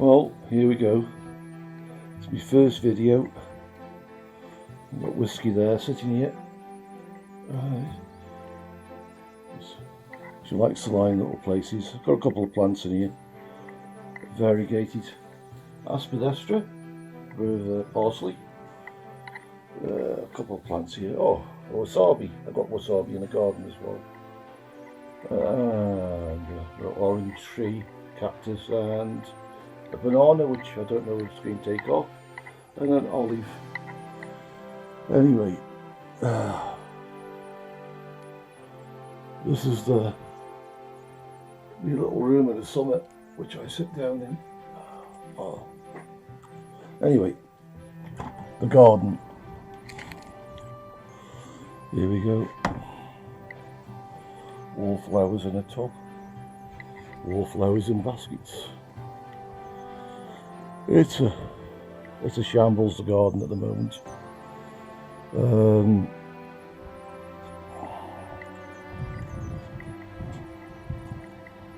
Well, here we go. It's my first video. I've got whiskey there sitting here. She likes to lie in little places. I've got a couple of plants in here. Variegated aspidestra with parsley. A couple of plants here. Oh, wasabi. I've got wasabi in the garden as well. And an orange tree, cactus, and a banana, which I don't know if it's going to take off, and an olive. Anyway, this is the little room at the summit, which I sit down in. Oh. Anyway, the garden. Here we go. Wallflowers in a tub. Wallflowers in baskets. It's a shambles, the garden at the moment.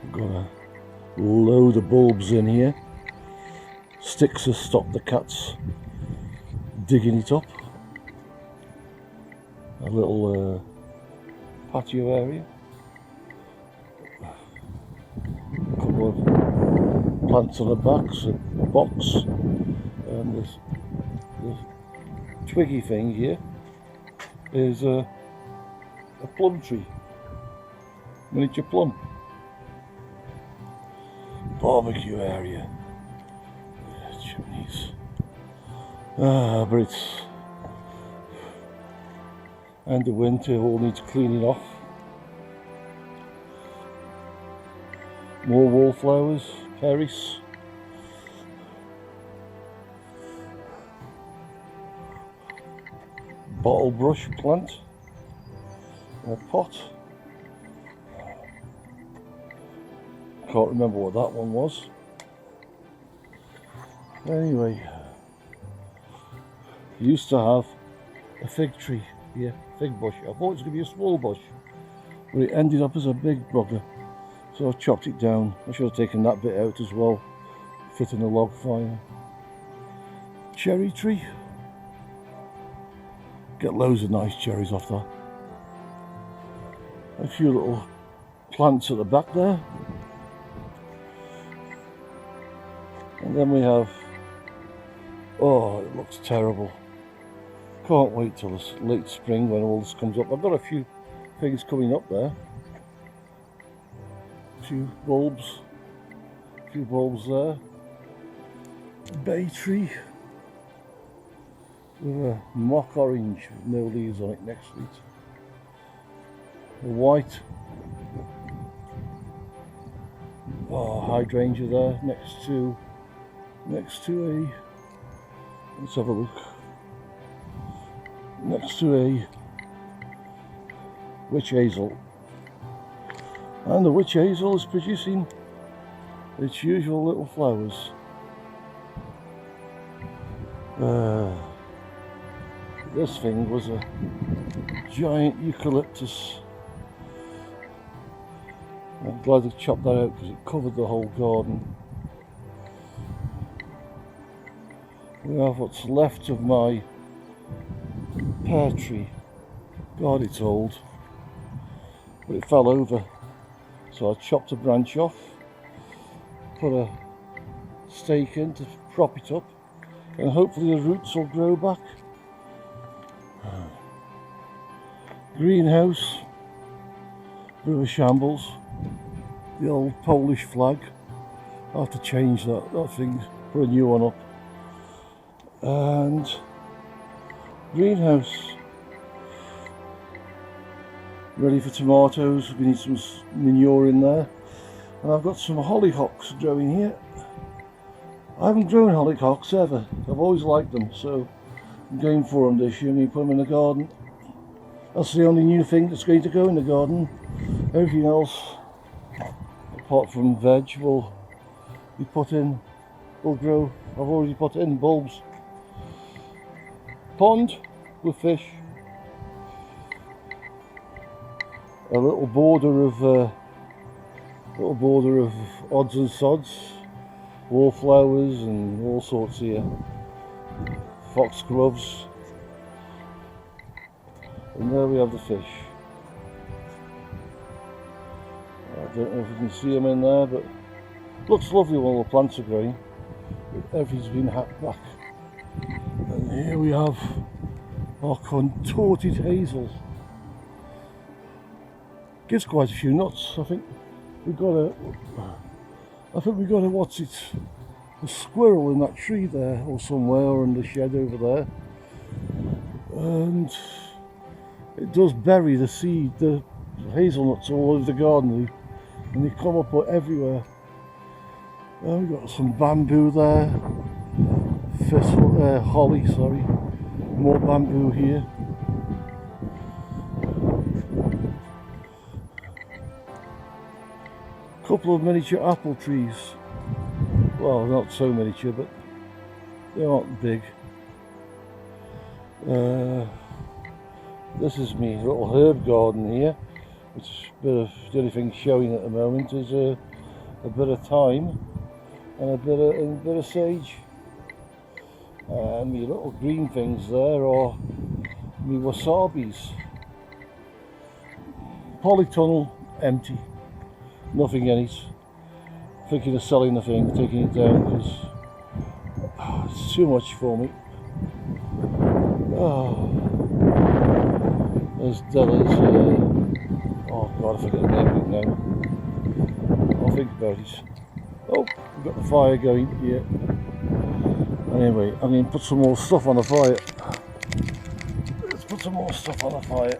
We've got a load of bulbs in here. Sticks to stop the cats digging it up. A little patio area. A couple of plants on the box, and this twiggy thing here is a plum tree, miniature plum. Barbecue area, chimneys. But it's end of winter, all needs cleaning off. More wallflowers, peris. Bottle brush plant, a pot. Can't remember what that one was. Anyway, used to have a fig tree here, fig bush. I thought it was going to be a small bush, but it ended up as a big bugger. So I chopped it down. I should have taken that bit out as well, fit in a log fire. Cherry tree. Get loads of nice cherries off that. A few little plants at the back there. And then we have, oh, it looks terrible. Can't wait till this late spring when all this comes up. I've got a few things coming up there. A few bulbs there. Bay tree with a mock orange with no leaves on it next to it. A white hydrangea there next to a, let's have a look, next to a witch hazel. And the witch hazel is producing its usual little flowers. This thing was a giant eucalyptus. I'm glad they chopped that out because it covered the whole garden. We have what's left of my pear tree. God, it's old, but it fell over. So I chopped a branch off, put a stake in to prop it up, and hopefully the roots will grow back. Greenhouse, bit of a shambles. The old Polish flag. I have to change that thing, put a new one up. And greenhouse. Ready for tomatoes. We need some manure in there. And I've got some hollyhocks growing here. I haven't grown hollyhocks ever. I've always liked them, so I'm going for them this year. I'm going to put them in the garden. That's the only new thing that's going to go in the garden. Everything else, apart from veg, will be put in, will grow. I've already put in bulbs. Pond with fish. A little border of odds and sods. wallflowers and all sorts here. Foxgloves. And there we have the fish. I don't know if you can see them in there, but looks lovely when all the plants are growing. Everything's been hacked back. And here we have our contorted hazel. Gives quite a few nuts. I think we got a what's it? A squirrel in that tree there, or somewhere, or in the shed over there. And it does bury the seed, the hazelnuts all over the garden, and they come up everywhere. We've got some bamboo there, holly, sorry, more bamboo here. Couple of miniature apple trees. Well, not so miniature, but they aren't big. This is my little herb garden here, which the only thing showing at the moment is a bit of thyme and a bit of sage. And my little green things there are my wasabis. Polytunnel empty, nothing in it. Thinking of selling the thing, taking it down because it's too much for me. There's Della's, oh god, I forget the name of it now. I'll think about it. Oh, we've got the fire going here. Anyway, I'm going to put some more stuff on the fire. Let's put some more stuff on the fire.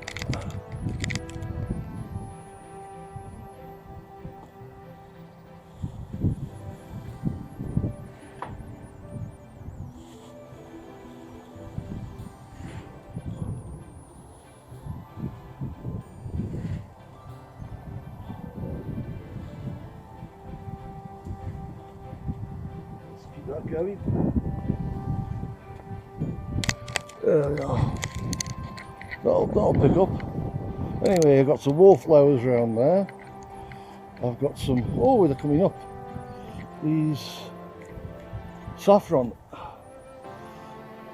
That going. There we are. That'll pick up. Anyway, I've got some wallflowers around there. I've got some, oh, they're coming up. These saffron.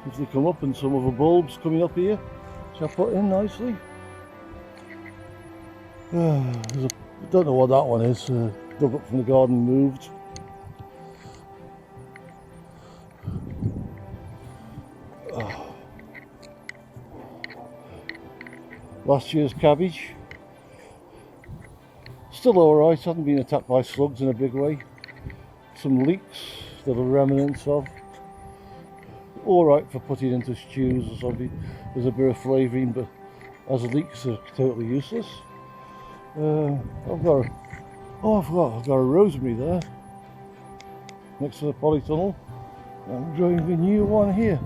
If they come up, and some other bulbs coming up here, which I put in nicely. I don't know what that one is. Dug up from the garden, moved. Last year's cabbage, still alright, hasn't been attacked by slugs in a big way. Some leeks that are remnants of. Alright for putting into stews or something. There's a bit of flavouring, but as leeks are totally useless. I've got a rosemary there next to the polytunnel. I'm growing the new one here.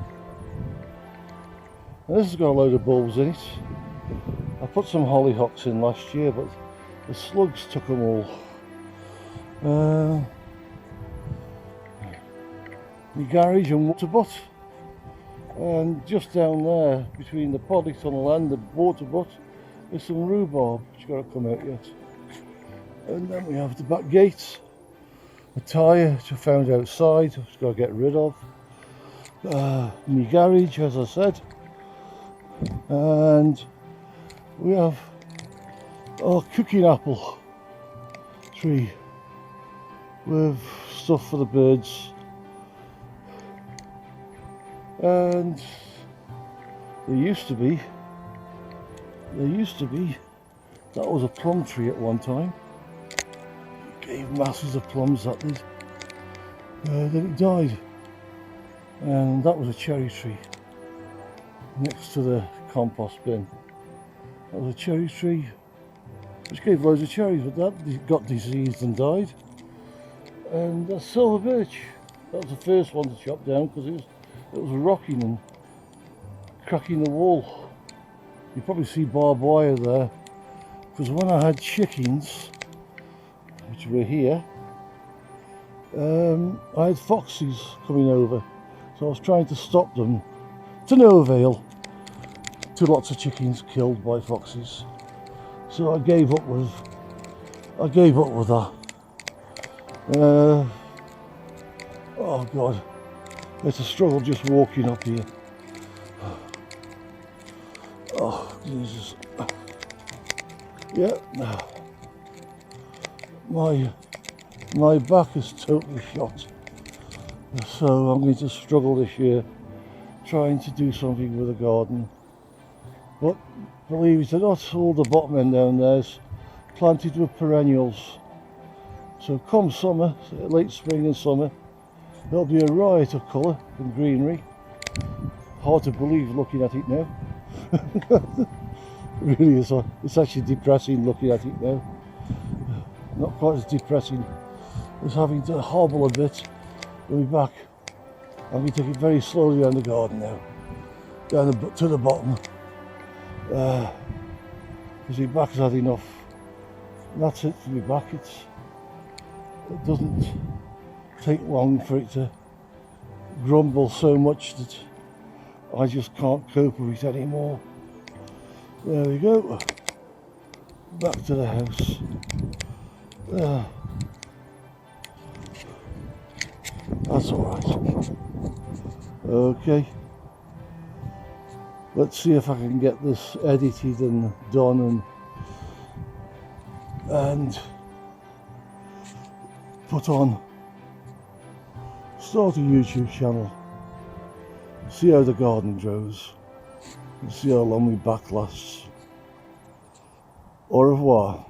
And this has got a load of bulbs in it. I put some hollyhocks in last year, but the slugs took them all. The garage and water butt, and just down there between the polytunnel and the water butt is some rhubarb which got to come out yet. And then we have the back gates, a tyre which I found outside, which I've got to get rid of. My garage, as I said, and we have our cooking apple tree with stuff for the birds. And there used to be, that was a plum tree at one time. It gave masses of plums, that did. Then it died. And that was a cherry tree next to the compost bin. That was a cherry tree which gave loads of cherries, but that got diseased and died. And a silver birch, that was the first one to chop down because it was rocking and cracking the wall. You probably see barbed wire there, because when I had chickens, which were here, I had foxes coming over, so I was trying to stop them, to no avail. Lots of chickens killed by foxes, so I gave up with that. Oh God, it's a struggle just walking up here. Oh Jesus. Yeah, my back is totally shot, so I'm going to struggle this year trying to do something with the garden. But believe it or not, all the bottom end down there's planted with perennials. So come summer, late spring and summer, there'll be a riot of colour and greenery. Hard to believe looking at it now. It really is. It's actually depressing looking at it now. Not quite as depressing as having to hobble a bit. We'll be back. I'm going to take it very slowly around the garden now, down to the bottom. Because my back has had enough. And that's it for my back. It doesn't take long for it to grumble so much that I just can't cope with it anymore. There we go. Back to the house. That's alright. Okay. Let's see if I can get this edited and done and put on. Start a YouTube channel. See how the garden grows. And see how long my back lasts. Au revoir.